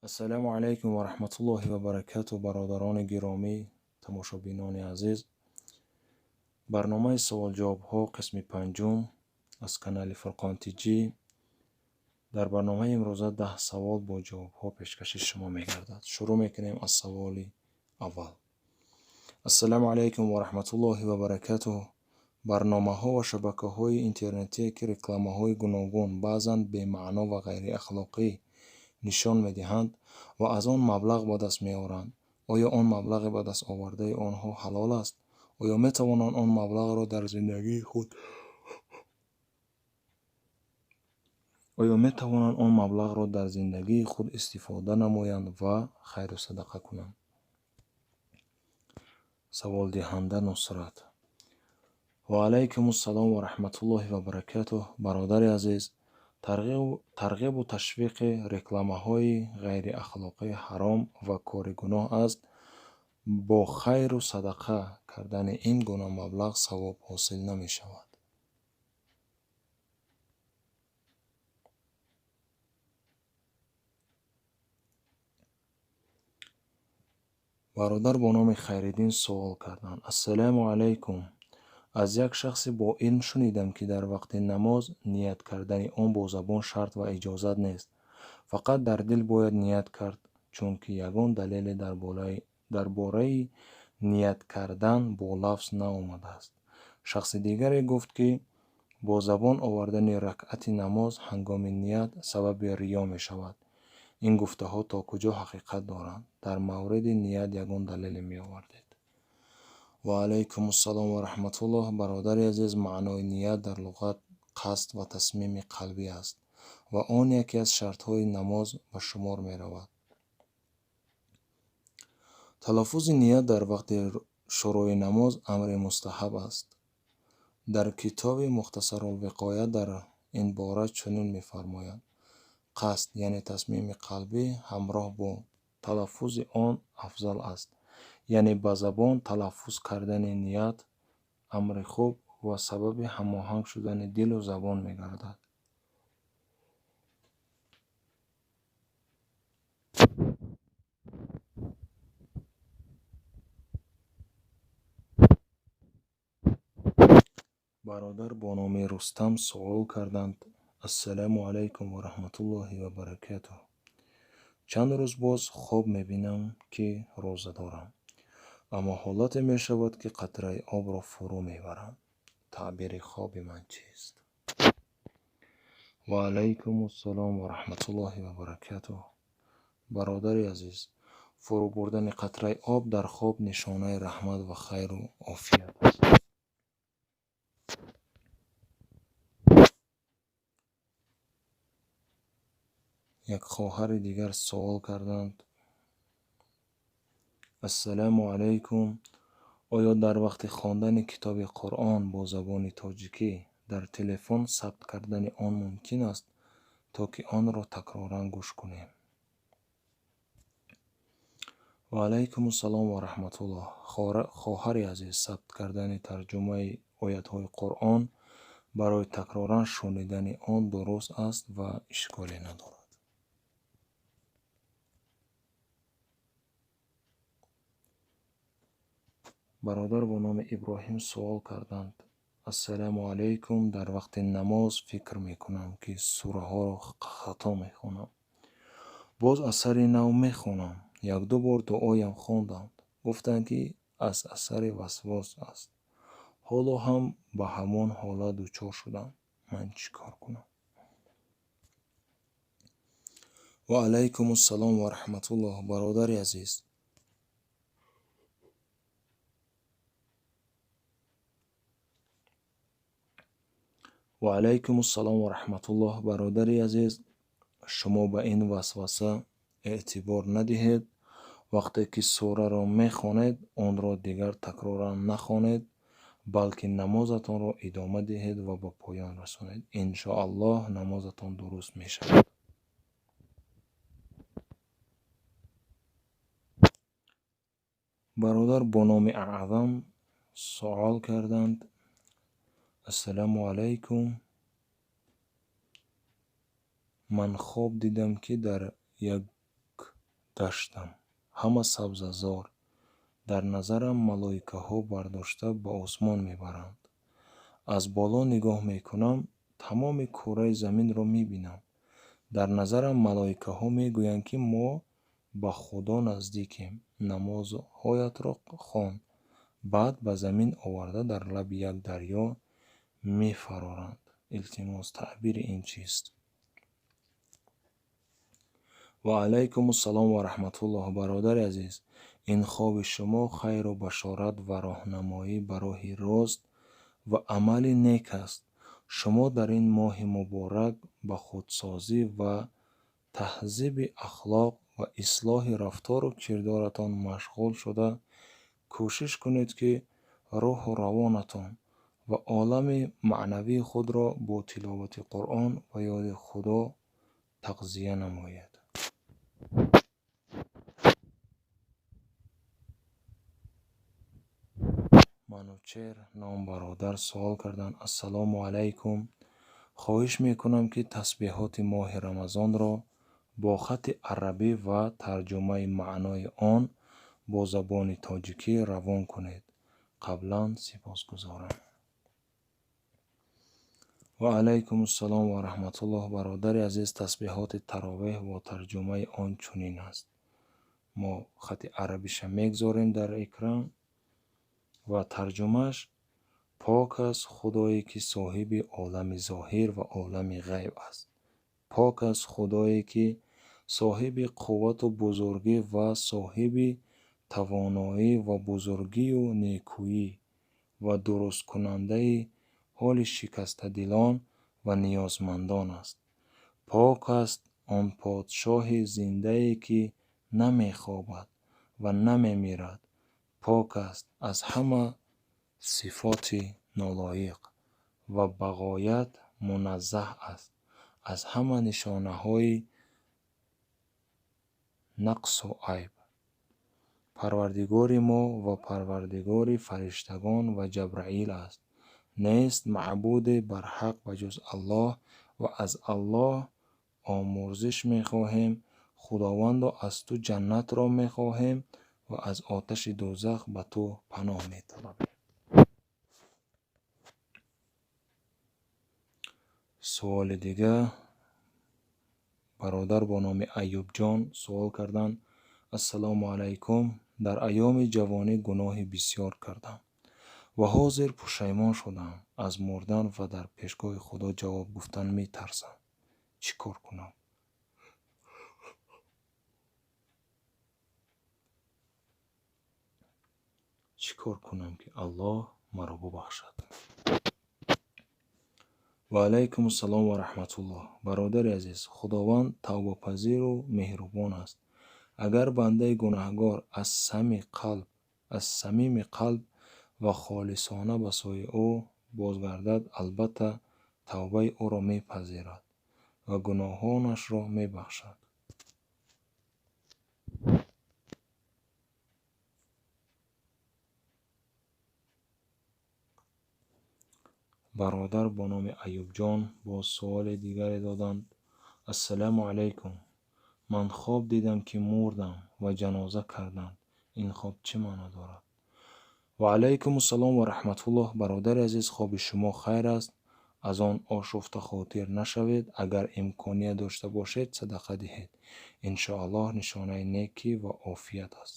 السلام علیکم و رحمت الله و برکاته. برادران گرامی، تماشابینان عزیز، برنامه سوال جواب ها قسم پنجم از کانال فرقان تیجی. در برنامه امروزه 10 سوال با جواب ها پیشکش شما میگردد. شروع میکنیم از سوال اول. السلام علیکم و رحمت الله و برکاته. برنامه ها و شبکه های اینترنتی که رکلامه های گوناگون بعضاً به معنا و غیر اخلاقی نشان میدهند و از آن مبلغ به دست میآورند، آیا آن مبلغ به دست آورده آنها حلال است؟ آیا میتوانند آن مبلغ را در زندگی خود استفاده نمایند و خیر و صدقه کنند؟ سوال دهنده نصرت: و علیکم السلام و رحمت الله و برکاته. برادر عزیز، ترغیب و تشویق رکلامه های غیر اخلاقی حرام و کار گناه است. با خیر و صدقه کردن این گونه مبلغ ثواب حاصل نمی شود. برادر با نام خیرالدین سوال کردند: السلام علیکم. از یک شخص با علم شنیدم که در وقت نماز نیت کردن آن با زبان شرط و اجازت نیست، فقط در دل باید نیت کرد، چون که یگان دلیل درباره نیت کردن با لفظ نآمده است. شخص دیگری گفت که با زبان آوردن رکعت نماز هنگام نیت سبب ریا می شود. این گفته ها تا کجا حقیقت دارند؟ در مورد نیت یگان دلیل می آوردید. و علیکم السلام و رحمت الله. برادر عزیز، معنای نیت در لغت قصد و تصمیم قلبی است و آن یکی از شرط های نماز به شمار می رود. تلفظ نیت در وقت شروع نماز امر مستحب است. در کتاب مختصر الوقایه در این باره چنین می فرماید: قصد یعنی تصمیم قلبی همراه با تلفظ آن افضل است. یعنی به زبان تلفظ کردن نیت امر خوب و سبب هماهنگ شدن دل و زبان می گردد. برادر با نام رستم سوال کردند: السلام علیکم و رحمت الله و برکاته. چند روز باز خواب می بینم که روزه دارم، اما حالت می شود که قطره آب را فرو می برم. تعبیر خواب من چیست؟ و علیکم السلام و رحمت الله و برکاته. برادر عزیز، فرو بردن قطره آب در خواب نشانه رحمت و خیر و عافیت است. یک خواهر دیگر سوال کردند: السلام علیکم. آیا در وقت خواندن کتاب قرآن با زبان تاجیکی در تلفن ثبت کردن آن ممکن است تا که آن را تکرارا گوش کنیم؟ و علیکم السلام و رحمت الله. خواهر عزیز، ثبت کردن ترجمه آیات های قرآن برای تکرارا شنیدن آن درست است و اشکالی ندارد. برادر با نام ابراهیم سوال کردند: السلام علیکم. در وقت نماز فکر می کنم که سوره ها را خطا می خوانم. باز اثر نو می خوانم. یک دو بار دعایم خواندند. گفتند که از اثر وسواس است. حالا هم به همان حالت دچار شدم. من چیکار کنم؟ و علیکم السلام و رحمت الله. برادر عزیز، و علیکم السلام و رحمت الله. برادر عزیز، شما به این وسوسه اعتبار ندهید. وقتی که سوره را میخوانید آن را دیگر تکرارا نخوانید، بلکه نمازتان را ادامه دهید و به پایان رسانید. ان شاء الله نمازتان درست می شود. برادر با نام اعظم سوال کردند: السلام علیکم. من خواب دیدم که در یک гаштам. Ҳама сабзазор. Дар назарам малоикаҳо бардошта ба осмон мебаранд. Аз боло нигоҳ мекунам, тамоми кураи заминро мебинам. Дар назарам малоикаҳо мегӯянд, ки мо ба Худо наздикем. Намозҳоятро хон. Баъд ба замин оварда дар лаби як дарьё мефароранд. Илтимос, таъбири ин чист? ва алайкум ассалом ва раҳматуллоҳ. Бародари азиз, ин хоби шумо хайру башорат ва роҳнамоӣ ба роҳи рост ва амали нек аст. шумо дар ин моҳи муборак ба худсозӣ ва таҳзиби ахлоқ ва ислоҳи рафтору кирдоратон машғул шуда, кӯшиш кунед, ки рӯҳу равонатон ва олами маънавии худро бо тиловати Қуръон ва ёди Худо тағзия намоед. Манучер ном бародар суол карданд: ассалому алайкум. хоҳиш мекунам, ки тасбеҳоти моҳи Рамазонро бо хати арабӣ ва тарҷумаи маънои он бо забони тоҷикӣ равон кунед. қаблан сипосгузорам. ва алайкум ассалом ва раҳматуллоҳ. Бародари азиз, тасбеҳоти таровеҳ бо тарҷумаи он чунин аст. мо хати арабиша мегзорем дар экран ва тарҷумааш: пок аст Худое, ки соҳиби олами зоҳир ва олами ғайб аст. пок аст Худое, ки соҳиби қуввату бузургӣ ва соҳиби тавоноӣ ва бузургию некӯӣ ва дурусткунандаи ҳоли шикастадилон ва ниёзмандон аст. пок аст он подшоҳи зиндае, ки намехобад ва намемирад. пок аст аз ҳама сифоти нолоиқ ва ба ғоят муназзаҳ аст аз ҳама нишонаҳои нақсу айб. парвардигори мо ва парвардигори фариштагон ва Ҷабраил аст. нест маъбуде барҳақ ба ҷуз Аллоҳ ва аз Аллоҳ омӯзиш мехоҳем. худовандо, аз ту ҷаннатро мехоҳем ва аз оташи дӯзах ба ту паноҳ металабем. суоли дигар, бародар бо номи Айюбҷон суол карданд: ассалому алайкум. дар айёми ҷавонӣ гуноҳи бисёр кардам ва ҳозир пушаймон шудам. аз мурдан ва дар пешгоҳи Худо ҷавоб гуфтан метарсам. чӣ кор кунам? чӣ кор кунам, ки Аллоҳ маро бубахшад? ва алайкум ассалом ва раҳматуллоҳ. бародари азиз, худованд тавбапазиру меҳрубон аст. агар бандаи гунаҳгор аз самими қалб ва холисона ба сӯи ӯ бозгардад, албатта тавбаи ӯро мепазирад ва гуноҳонашро мебахшад. бародар бо номи Айюбҷон бо суоли дигаре доданд: ассалому алайкум. ман хоб дидам, ки мурдам ва ҷаноза карданд. ин хоб чӣ маъно дорад? ва алайкум ассалом ва раҳматуллоҳ. бародари азиз, хоби шумо хайр аст. аз он ошуфтахотир нашавед. агар имконият дошта бошед, садақа диҳед. иншоаллоҳ нишонаи некӣ ва офият аст.